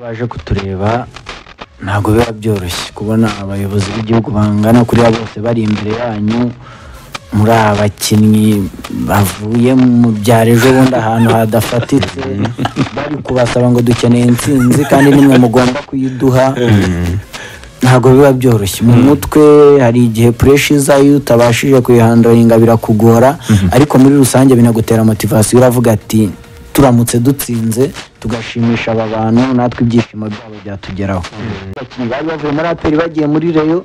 baje kutureba ntabwo biba byoroshye kubona abayobozi b'igihugu bangana kuri bose bari imbere yanyu muri abakinnyi bavuye mu byaro ejo bundi ahantu hadafatitse bari kubasaba ngo dukeneye intsinzi kandi nimwe mugomba kuyiduha ntabwo biba byoroshye mu mutwe hari igihe pressure iza iyo utabashije kuyihandoringa birakugora ariko muri rusange binagutera motivation uravuga ati turamutse dutsinze tugashimisha aba bantu natwe ibyishimo byabo byatugeraho abakinnyi bari bavuye muri APR bagiye muri Rayon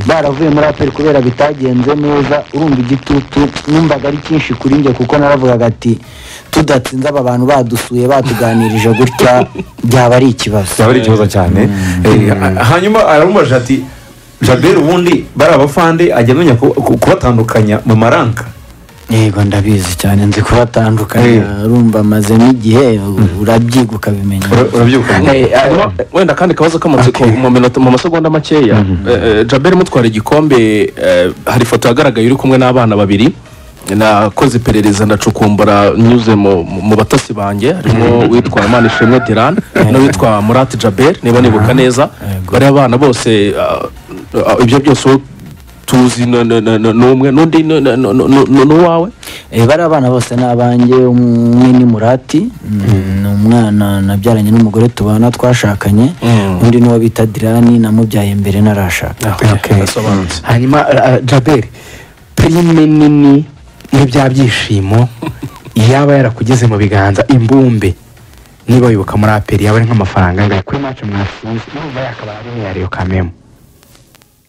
baravuye muri APR kubera bitagenze neza urumva igitutu numvaga ari cyinshi kuri njye kuko naravugaga ati tudatsinze aba bantu badusuye batuganirije gutya byaba ari ikibazo cyane hanyuma aramubaje ati Jabel ubundi bari abafande ajya amenya kubatandukanya mu maranka. Yego ndabizi cyane nzi kubatandukanya urumva maze n'igihe urabyiga ukabimenya wenda kandi kabazo k'amatsiko mu masegonda makeya Jabel mutwara igikombe hari foto yagaragaye uri kumwe n'abana babiri nakoze iperereza ndacukumbura nyuze mu batasi banjye harimo witwa Manishimwe Diran no witwa Murat Jabel niba nibuka neza bari abana bose ibyo byose tuzi n'umwe n'undi n'uwawe bari abana bose n'abanjye umwe ni Murati ni umwana nabyaranye n'umugore tubana twashakanye undi niwo bita Dirani namubyaye mbere narashaka hanyuma Jabel prime nini n'ibyabyishimo yaba yarakugeze mu biganza imbumbe niba wibuka muri APR yaba ari nk'amafaranga ngaye kuri match mwasize numva yakaba ari yariyo kamemo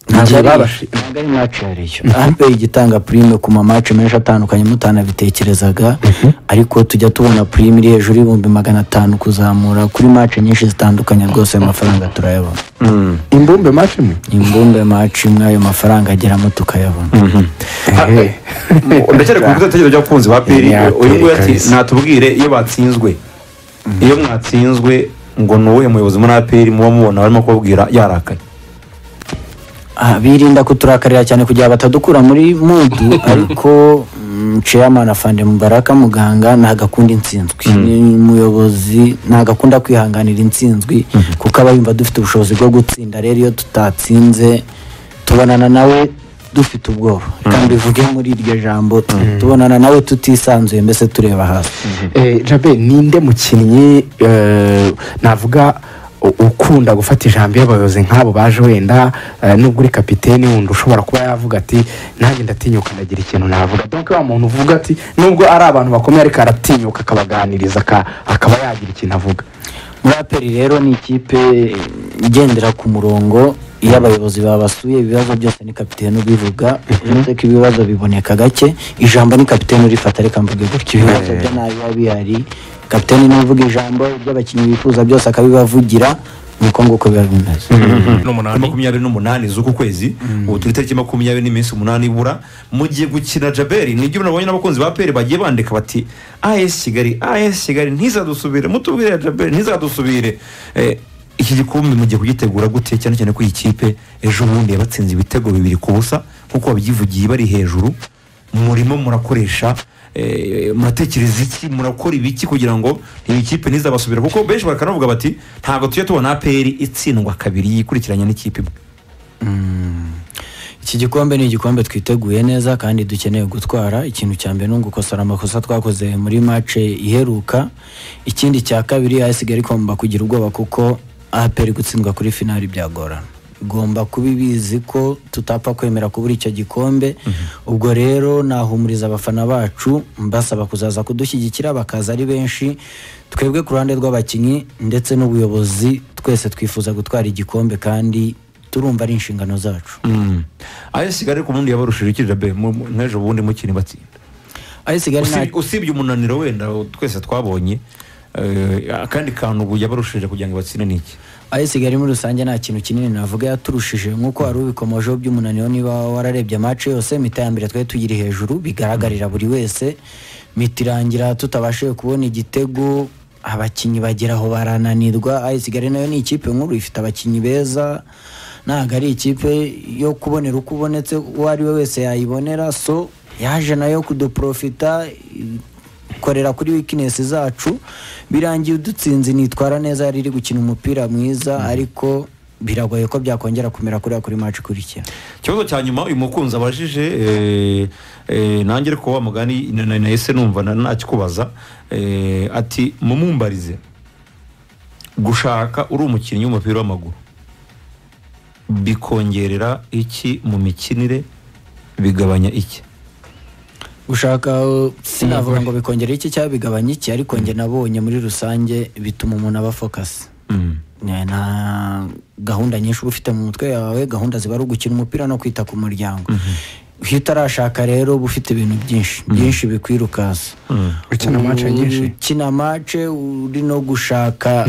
ntabwo ari match yariyo APR igitanga prime ku ma match menshi atandukanye mutanabitekerezaga ariko tujya tubona prime iri hejuru y'ibihumbi 500 kuzamura kuri match nyinshi zitandukanye rwose amafaranga turayabona imbumbe match imwe imbumbe match imwe ayo mafaranga ageramo tukayabona ndakere ku gutekereza by'abakunzi ba APR uyu nguyu ati natubwire iyo batsinzwe iyo mwatsinzwe ngo nuwe muyobozi muri APR muba mubona barimo kubabwira yarakaye birinda kuturakarira cyane kugira batadukura muri mood ariko chairman afande Mubaraka muganga nagakunda intsinzwi ni muyobozi nagakunda kwihanganira intsinzwi kuko abayumva dufite ubushobozi bwo gutsinda rero iyo tutatsinze tubonana nawe dufite ubwoba kandi bivuge muri iryo jambo tubonana nawe tutisanzuye mbese tureba hasi Jabel ninde mukinnyi navuga ukunda gufata ijambo y'abayobozi nk'abo baje wenda nubwo uri kapiteni wundi ushobora kuba yavuga ati nanjye ndatinyuka ndagira ikintu navuga donc wa muntu uvuga ati nubwo ari abantu bakomeye ariko aratinyuka akabaganiriza akaba yagira ikintu avuga muri APR rero ni ikipe igendera ku murongo iyo abayobozi babasuye ibibazo byose ni kapiteni ubivuga uretse ko ibibazo biboneka gake ijambo ni kapiteni urifata reka mvuge gutyo ibibazo byo nabi bihari kapiteni n'uvuga ijambo ry'abakinnyi bifuza byose akabibavugira nuko nguko biba bimeze 28 z'uku kwezi ubu turi tariki 20 n'iminsi 8 ibura mugiye gukina Jabel nibyo nabonye n'abakunzi ba APR bagiye bandika bati AS Kigali ntizadusubire mutubire Jabel ntizadusubire iki gikombe mugiye kugitegura gute cyane cyane ko ikipe ejo bundi yabatsinze ibitego 2-0 kuko babyivugiye bari hejuru murimo murakoresha muratekereza iki murakora ibiki kugira ngo iyi kipe ntizabasubira kuko benshi bakanavuga bati ntago tujye tubona APR itsindwa kabiri yikurikiranya n'ikipe iki gikombe ni igikombe twiteguye neza kandi dukeneye gutwara ikintu cya mbere no gukosora amakosa twakoze muri match iheruka ikindi cya kabiri ASG igomba kugira ubwoba kuko APR gutsindwa kuri finali byagorana gomba kubibizi ko tutapfa kwemera kubura icyo gikombe ubwo rero nahumuriza abafana bacu mbasaba kuzaza kudushyigikira bakaza ari benshi twebwe ku ruhande rw'abakinnyi ndetse n'ubuyobozi twese twifuza gutwara igikombe kandi turumva ari inshingano zacu AS Kigali ku mundi yabarushije ikirira be nk'ejo bundi mukini batsinda AS Kigali usibye umunaniro wenda twese twabonye kandi kantu ubu yabarushije kugira ngo batsine niki AS Kigali muri rusange nta kintu kinini navuga yaturushije nkuko ari ubikomojeho by'umunaniro niba wararebye match yose mita ya mbere twaye tugiri hejuru bigaragarira buri wese mitirangira tutabashije kubona igitego abakinnyi bageraho barananirwa AS Kigali nayo ni ikipe nkuru ifite abakinnyi beza ntago ari ikipe yo kubonera uko ubonetse uwo ari we wese yayibonera so yaje nayo kuduprofita dukorera kuri weakness zacu birangiye udutsinzi nitwara neza yari iri gukina umupira mwiza ariko biragoye ko byakongera kumera kuri match ikurikira. Ikibazo cya nyuma uyu mukunzi abajije nanjye ariko wa mugani nahise numva nakikubaza ati mumumbarize gushaka uri umukinnyi w'umupira w'amaguru bikongerera iki mu mikinire bigabanya iki? Gushaka sinavuga ngo bikongera iki cyangwa bigabanya iki ariko nge nabonye muri rusange bituma umuntu aba focus. Na gahunda nyinshi ufite mu mutwe yawe, gahunda ziba ari ugukina umupira no kwita ku muryango. Iyo utarashaka rero uba ufite ibintu byinshi bikwirukaza. Ukina match uri no gushaka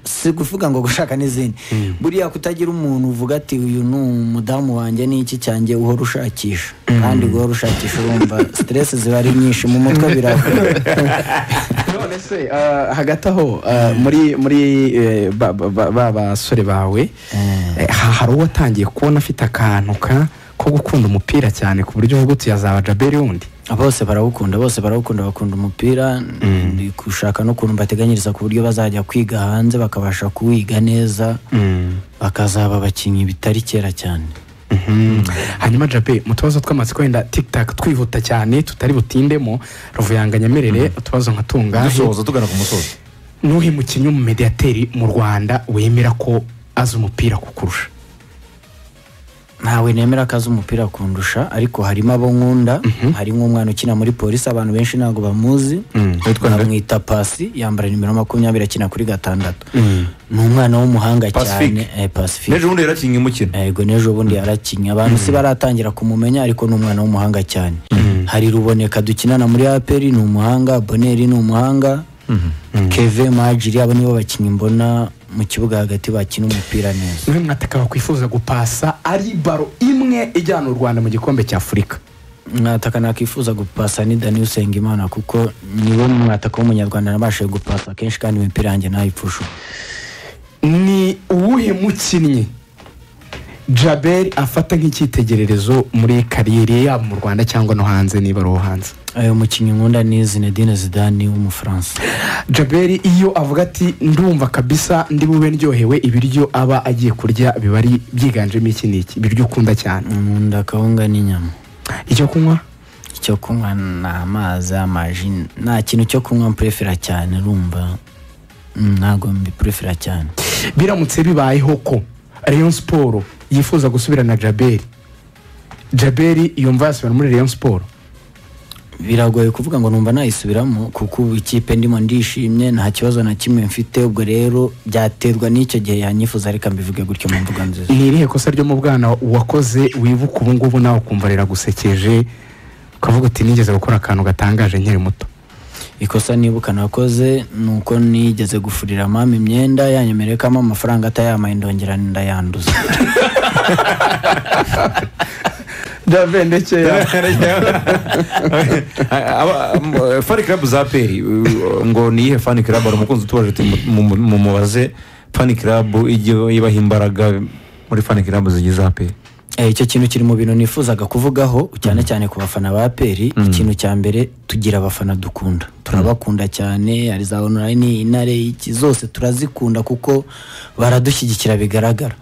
si kuvuga ngo gushaka n'izindi. Buriya kutagira umuntu uvuga ati uyu ni umudamu wanjye ni iki cyanjye uhora ushakisha kandi guhora ushakisha urumva stress ziba ari nyinshi mu mutwe biravuga. None se hagati aho muri basore bawe hari uwo atangiye kubona afite akantu ko gukunda umupira cyane ku buryo uvuga uti yazaba Jaberi wundi? Bose barawukunda bakunda umupira. Ndi gushaka no kuntu bateganyiriza ku buryo bazajya kwiga hanze bakabasha kuwiga neza bakazaba abakinnyi bitari kera cyane. Hanyuma Jabe mu tubazo tw'amatsiko wenda TikTok twihuta cyane tutari butindemo Ruvuyanga nyemerere utubazo nka tungahe dusoza tugana ku musozi. Nuhi mukinnyi mu mediateri mu Rwanda wemera ko azi umupira kukurusha? Ntawe nemera ko azi umupira kundusha ariko harimo abo nkunda. Harimo umwana ukina muri polisi abantu benshi ntabwo bamuzi bamwita Pasi yambara nimero 20 akina kuri 6. Ni umwana w'umuhanga cyane Pacifique. Nejo bundi yarakinye umukino. Yego nejo bundi yarakinye abantu si baratangira kumumenya ariko ni umwana w'umuhanga cyane. Hari Ruboneka dukinana muri APR ni umuhanga, Boneri ni umuhanga, Keve Majiri abo nibo bakinyi mbona mu kibuga hagati bakina umupira neza. Niwe mwataka bakwifuza gupasa ari baro imwe ijyana u Rwanda mu gikombe cya Afurika? Mwataka nakifuza gupasa ni Dani Usengimana kuko niwe mwataka w'umunyarwanda nabashije gupasa kenshi kandi imipira yanjye nayipfusha. Ni uwuhe mukinnyi Jaberi afata nk'icyitegererezo muri kariyeri yabo mu Rwanda cyangwa no hanze niba ari hanze? Ayo mukinnyi nkunda ni Zinedine Zidane w'umufaransa. Jaberi iyo avuga ati ndumva kabisa ndi bube ndyohewe ibiryo aba agiye kurya biba ari byiganjemo iki niki biryo ukunda cyane? Nkunda kawunga n'inyama. Icyo kunywa? Icyo kunywa na amazi, amaji, nta kintu cyo kunywa mprefera cyane urumva. Ntago mbiprefera cyane. Biramutse bibayeho ko Rayon Sport yifuza gusubira na Jaberi yumva yasubira muri Rayon Sport? Biragoye kuvuga ngo numva nayisubiramo kuko ikipe ndimo ndishimye nta kibazo na kimwe mfite. Ubwo rero byaterwa n'icyo gihe yanyifuza ariko mbivuge gutyo mu mvuga nziza. Ni irihe kosa ryo mu bwana wakoze wibuka ubu ngubu nawe ukumva riragusekeje ukavuga uti nigeze gukora akantu gatangaje nkiri muto? Ikosa nibuka nakoze nuko nigeze gufurira mama imyenda yanyemerekamo amafaranga atayamaye ndongera ndayanduza. Ndabendeke Fan Club za Peri ngo nihe Fan Club ari umukunzi tubaje mu mubaze Fan Club ibaha imbaraga muri Fan Club zigize Peri? Icyo kintu kiri mu bintu nifuzaga kuvugaho cyane cyane ku bafana ba Peri. Ikintu cya mbere tugira abafana dukunda, turabakunda cyane, ari za online intare iki zose turazikunda kuko baradushyigikira bigaragara.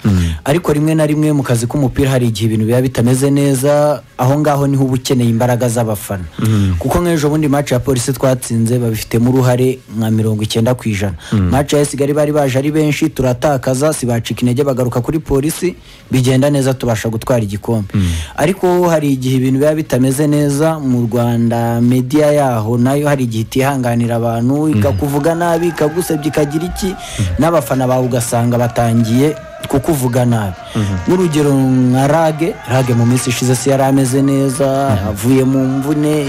Ariko rimwe na rimwe mu kazi k'umupira hari igihe ibintu biba bitameze neza, aho ngaho niho ubukeneye imbaraga z'abafana. Kuko nk'ejo bundi match ya polisi twatsinze babifitemo uruhare nka 90%. Match ya Kigali bari baje ari benshi turatakaza, sibacika intege bagaruka kuri polisi bigenda neza tubasha gutwara igikombe. Ariko hari igihe ibintu biba bitameze neza mu Rwanda, media yaho nayo hari igihe itihanganira abantu ikakuvuga nabi ikagusebya ikagira iki, n'abafana bawe ugasanga batangiye kukuvuga nabi. N'urugero nka Rage mu minsi ishize si yari ameze neza, avuye mu mvune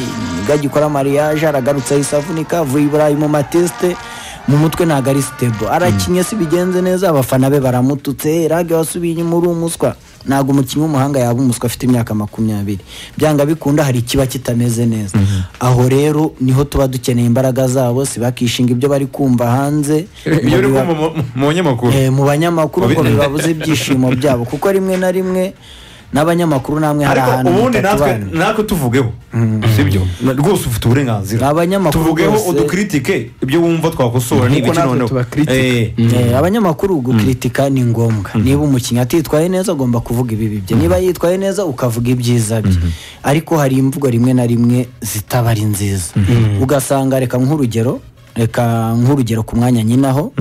gagikora mariage aragarutse isavunika, avuye Burayi mu mateste mu mutwe ntago ari stable, arakinye si bigenze neza abafana be baramututse. Rage wasubiye inyuma uri umuswa. Ntago umukinnyi w'umuhanga yaba umuswa afite imyaka 20. Byanga bikunda hari ikiba kitameze neza. Aho rero niho tuba dukeneye imbaraga zabo, sibakishinga ibyo bari kumva hanze mu banyamakuru mu banyamakuru ngo bibabuze ibyishimo byabo, kuko rimwe na rimwe n'abanyamakuru namwe hari ariko ahantu ubundi mutatubanira. natwe tuvugeho sibyo rwose ufite uburenganzira Abanyamakuru tuvugeho bose- udukritike ibyo wumva twakosora ni Nk'uko ibiki natwe noneho tubakritika. Abanyamakuru gukritika ni ngombwa niba umukinnyi atitwaye neza ugomba kuvuga ibibi bye niba yitwaye neza ukavuga ibyiza bye ariko hari imvugo rimwe na rimwe zitaba ari nziza ugasanga reka nk'urugero ku mwanya nyinaho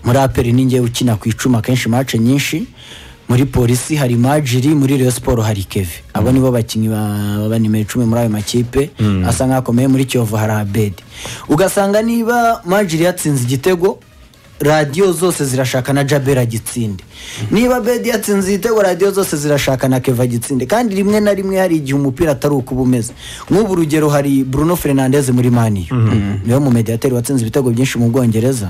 muri aperi ninjye ukina ku icuma kenshi mace nyinshi muri polisi hari Majiri muri Rayon Sport hari Kevin abo nibo bakinnyi ba nimero 10 muri ayo makipe asa nkakomeye muri Kiyovu hari Abedi ugasanga niba Majiri yatsinze igitego radio zose zirashaka na Jabera gitsinde niba Abedi yatsinze igitego radio zose zirashaka na Keva gitsinde kandi rimwe na rimwe hari igihe umupira atari uko bumeze nk'ubu urugero hari Bruno Fernandes muri Mani niwe mu mediateur watsinze ibitego byinshi mu Bwongereza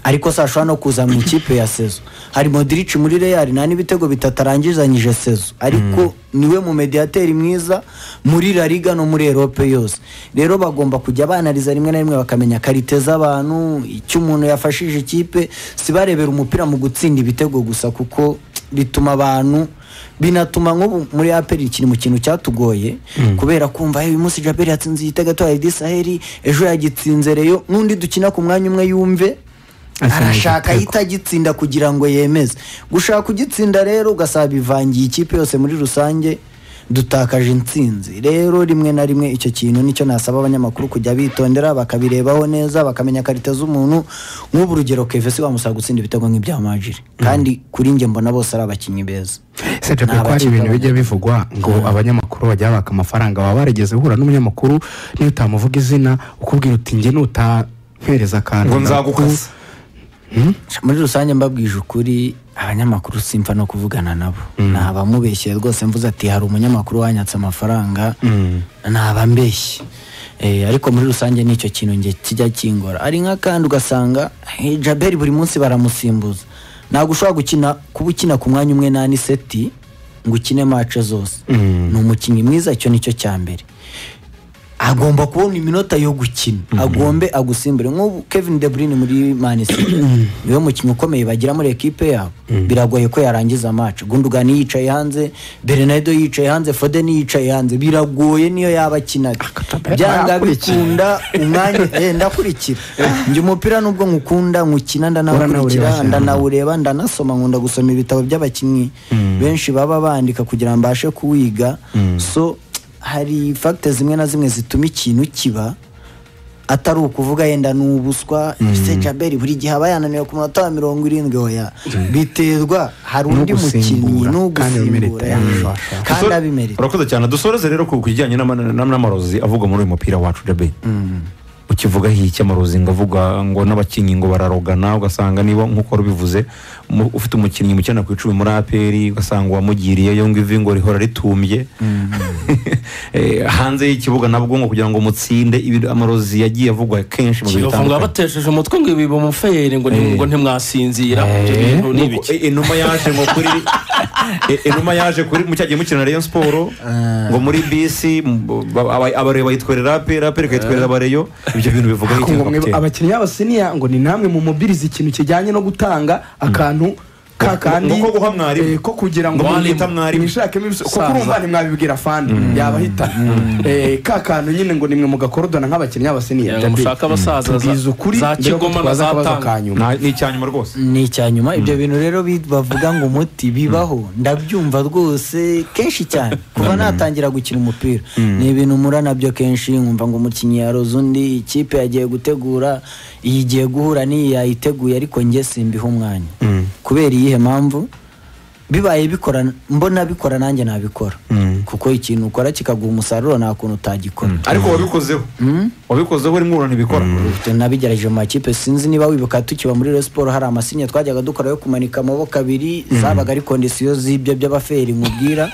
ariko sashwa no kuza mu ikipe ya Sezo hari Modric muri Real nani bitego bitatarangizanyije Sezo ariko niwe mu mediateur mwiza muri La Liga no muri Europe yose rero bagomba kujya banariza rimwe na rimwe bakamenya karite z'abantu icyo umuntu yafashije ikipe sibarebera umupira mu gutsinda ibitego gusa kuko bituma abantu binatuma nko muri aperi kiri mu kintu cyatugoye kubera kumva uyu munsi Jaberi yatsinze igitego to Edi Saheli ejo yagitsinze Reyo nundi dukina ku mwanya umwe yumve arashaka itagitsinda kugira ngo yemeze gushaka kugitsinda rero ugasaba ivangiye ikipe yose muri rusange dutakaje intsinzi rero rimwe na rimwe icyo kintu nicyo nasaba abanyamakuru kujya bitondera bakabirebaho neza bakamenya karite z'umuntu nk'ubu urugero Kevesi wamusaba gutsinda ibitego nk'ibya Majiri kandi kuri njye mbona bose ari abakinnyi beza Seje ko hari ibintu bijya bivugwa ngo abanyamakuru bajya baka amafaranga baba barigeze uhura n'umunyamakuru niyo utamuvuga izina ukubwira uti njye nutampereza akantu ngo nzagukasa muri rusange mbabwije ukuri abanyamakuru simfa no kuvugana nabo nabamubeshye rwose mvuze ati hari umunyamakuru wanyatse amafaranga nabambeshye ariko muri rusange nicyo kintu nge kijya kingora ari nka kandi ugasanga Jaberi buri munsi baramusimbuza ntabwo ushobora kuba ukina ku mwanya umwe nani seti ngo ukine match zose ni umukinnyi mwiza icyo nicyo cya mbere agomba kubona iminota yo gukina agombe agusimbure nk'ubu Kevin De Bruyne muri Man City niwe mukinnyi ukomeye bagira muri equipe yabo biragoye ko yarangiza match Gundogan yicaye hanze Bernardo yicaye hanze Foden yicaye hanze biragoye niyo yaba akina byanga bikunda umwanya ndakurikira njye umupira nubwo nkukunda nkukina ndanakurikira ndanawureba ndanasoma nkunda gusoma ibitabo by'abakinnyi benshi baba bandika kugira mbashe kuwiga so hari factors zimwe na zimwe zituma ikintu kiba atari ukuvuga yenda n'ubuswa Jaberi buri gihe aba yananiwe ku munota wa 70 oya biterwa hari undi mukinnyi n'ugusimbura kandi abimerita urakoze cyane dusoreze rero ku kijyanye n'amarozi avuga muri uyu mupira wacu Jaberi ukivuga hiki amarozi ngavuga ngo n'abakinnyi ngo bararogana ugasanga niba nkuko rubivuze ufite umukinnyi mukena ku 10 muri aperi ugasanga wamugiriye yo ngo ivi ngo rihora ritumbye hanze y'ikibuga nabwo ngo kugira ngo mutsinde amarozi yagiye avugwa kenshi mu bitandukanye kivuga batesheje umutwe ngo ibi bamufere ngo ntimwasinzira inuma yaje ngo kuri inuma yaje kuri mu cyagiye mukina Rayon Sport ngo muri bisi abareba bayitwerera aperi kayitwerera abareyo ibyo bintu bivuga iki abakinnyi b'abasiniya ngo ni namwe mu mobilize ikintu kijyanye no gutanga akantu kakandi ko guha mwarimu ko kugira ngo mwita mwarimu nishakemo ko kurumva nimwabibwira fandi yabahita kakantu nyine ngo nimwe mugakorodona nk'abakinnyi b'abasiniya mushaka abasaza za Kigoma na zatanga ni icyanyuma rwose ni icyanyuma ibyo bintu rero bavuga ngo umuti bibaho ndabyumva rwose kenshi cyane kuva natangira gukina umupira ni ibintu mura nabyo kenshi nkumva ngo umukinnyi yaroze undi ikipe yagiye gutegura igiye guhura n'iyi yayiteguye ariko njye simbiha umwanya kubera iyihe mpamvu bibaye bikora mbona bikora nanjye nabikora kuko ikintu ukora kikaguha umusaruro nta kuntu utagikora ariko wabikozeho uri mwurana ibikora nabigerageje mu makipe sinzi niba wibuka tukiba muri Rayon Sport hari amasinya twajyaga dukora yo kumanika amaboko abiri zabaga ari kondisiyo z'ibyo by'abaferi nkubwira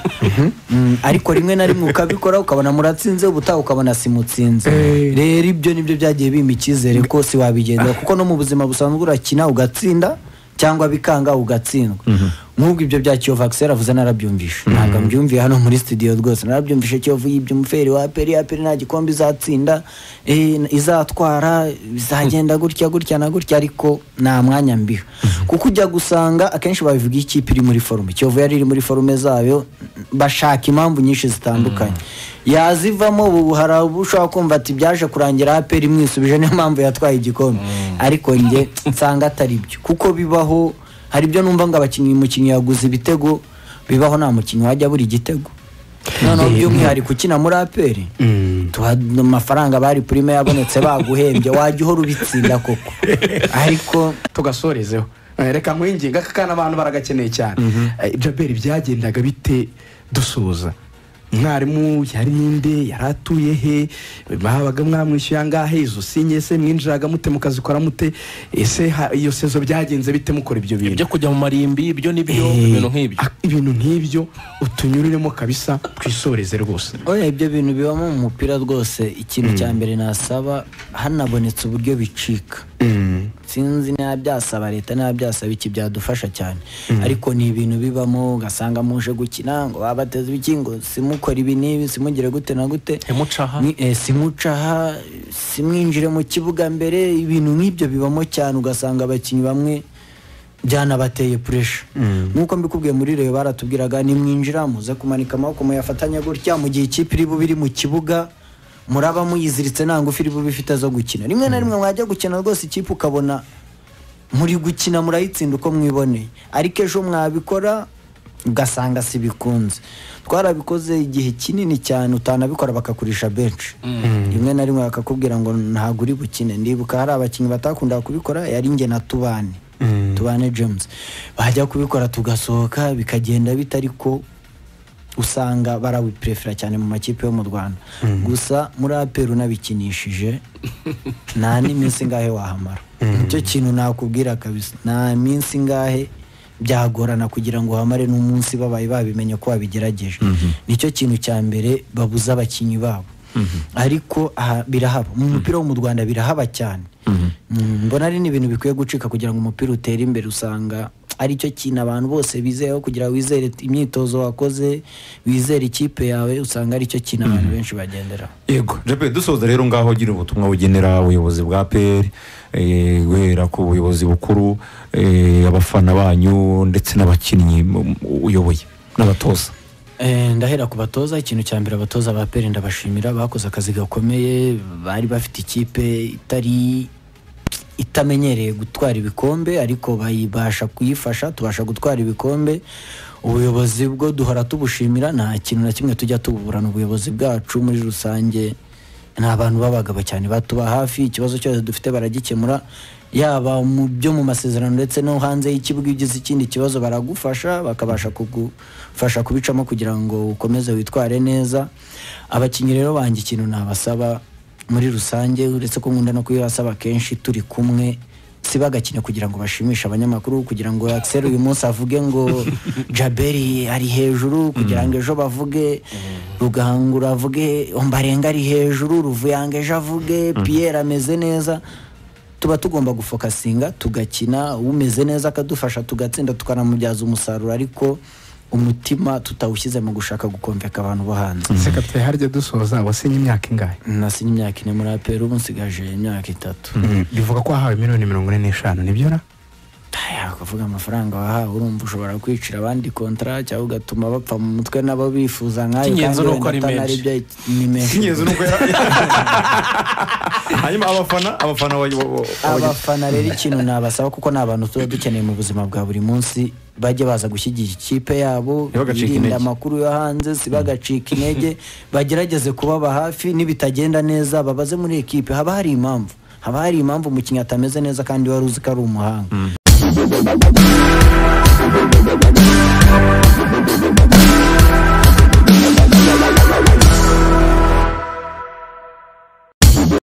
ariko rimwe na rimwe ukabikora ukabona muratsinze ubutaha ukabona simutsinze rero ibyo nibyo byagiye bimpa icyizere ko siwabigendera kuko no mu buzima busanzwe urakina ugatsinda cyangwa bikanga ugatsindwa nubwo ibyo bya Kiyovu Axel avuze narabyumvishe ntabwo mbyumviye hano muri studio rwose narabyumvishe Kiyovu yibye umuferi wa APR nta gikombe izatsinda izatwara bizagenda gutya na gutya ariko nta mwanya mbiha kuko ujya gusanga akenshi babivuga ikipe iri muri forume Kiyovu yari iri muri forume zayo bashaka impamvu nyinshi zitandukanye yazivamo ubu hari ushobora kumva ati byaje kurangira APR imwisubije niyo mpamvu yatwaye igikombe ariko nge nsanga atari byo kuko bibaho hari ibyo numva ngo umukinnyi yaguze ibitego bibaho nta mukinnyi wajya buri igitego noneho by'umwihariko ukina muri APR amafaranga bari prime yabonetse baguhembye wajya uhora ubitsinda koko ariko tugasorezeho reka nkwinginga kakana abantu baragakeneye cyane Jaberi byagendaga bite dusuza mwarimu yari ninde yaratuye he babaga mwamwishyuye angahe izo sinye se mwinjiraga mute mukazikora mute ese iyo sezo byagenze bite mukora ibyo bintu byo kujya mu marimbi ibyo nibyo ibintu nk'ibyo utunyuriremo kabisa twisoreze rwose ibyo bintu bibamo mu mupira rwose ikintu cya mbere nasaba hanabonetse uburyo bicika sinzi nabyasaba leta nabyasaba iki byadufasha cyane ariko ni ibintu bibamo ugasanga muje gukina ngo babateze ibikingo simukora ibi nibi simugire gute na gute simucaha simwinjire mu kibuga mbere ibintu nk'ibyo bibamo cyane ugasanga abakinnyi bamwe byanabateye pressure nkuko mbikubwiye muri Reyo baratubwiraga nimwinjira muze kumanika amaboko muyafatanya gutya mu gihe ikipe iri bubiri mu kibuga muraba muyiziritse nta ngufi iri bubifite zo gukina rimwe na rimwe mwajya gukina rwose ikipe ukabona muri gukina murayitsinda uko mwiboneye ariko ejo mwabikora ugasanga si bikunze twarabikoze igihe kinini cyane utanabikora bakakurisha bench rimwe na rimwe bakakubwira ngo ntago uri bukine ndibuka hari abakinnyi batakundaga kubikora yari nge na Tubane James bajya kubikora tugasohoka bikagenda bitariko usanga barawiprefera cyane mu makipe yo mu Rwanda gusa muri APR unabikinishije nta n'iminsi ngahe wahamara nicyo kintu nakubwira kabisa nta minsi ngahe byagorana kugira ngo hamare n'umunsi babaye babimenye ko babigerageje nicyo kintu cya mbere babuza abakinnyi babo ariko birahaba mu mupira wo mu Rwanda birahaba cyane mbona ari n'ibintu bikwiye gucika kugira ngo umupira utere imbere usanga ari cyo kintu abantu bose bizeho kugira wizere imyitozo wakoze wizere ikipe yawe usanga ari cyo kintu abantu benshi bagendera yego Jaberi dusoza rero ngaho gira ubutumwa bugenera ubuyobozi bwa APR guhera ku buyobozi bukuru abafana banyu ndetse n'abakinnyi uyoboye n'abatoza ndahera ku batoza ikintu cya mbere abatoza ba APR ndabashimira bakoze akazi gakomeye bari bafite ikipe itamenyereye gutwara ibikombe ariko bayibasha kuyifasha tubasha gutwara ibikombe ubuyobozi bwo duhora tubushimira nta kintu na kimwe tujya tuburana ubuyobozi bwacu muri rusange nta bantu babagaba cyane batuba hafi ikibazo cyose dufite baragikemura yaba mu byo mu masezerano ndetse no hanze y'ikibuga ugize ikindi kibazo baragufasha bakabasha kugufasha kubicamo kugira ngo ukomeze witware neza abakinnyi rero banjye ikintu nabasaba muri rusange uretse ko nkunda no kuyasaba kenshi turi kumwe sibagakina kugira ngo bashimishe abanyamakuru kugira ngo Axel uyu munsi avuge ngo Jaberi ari hejuru kugira ngo ejo bavuge Rugangura avuge Ombarenga ari hejuru Ruvuyanga ejo avuge Pierre ameze neza tuba tugomba gufokasinga tugakina umeze neza akadufasha tugatsinda tukanamubyaza umusaruro ariko umutima tutawushyize mu gushaka gukomveka abantu bo hanze sekapite harya dusoza wasinye imyaka ingahe nasinye imyaka 4 muri APR ubu nsigaje imyaka 3 bivuga ko wahawe miliyoni 45 nibyo na kuvuga amafaranga wahawe urumva ushobora kwicira abandi kontra cyangwa ugatuma bapfa mu mutwe nabo bifuza nkayo kinyenzo nuko ari menshi kinyenzo nuko hanyuma abafana rero ikintu nabasaba kuko n'abantu tuba dukeneye mu buzima bwa buri munsi bajye baza gushyigikira ikipe yabo birinda amakuru yo hanze sibagacika intege bagerageze kubaba hafi nibitagenda neza babaze muri ekipe haba hari impamvu umukinnyi atameze neza kandi wari uzi ko ari umuhanga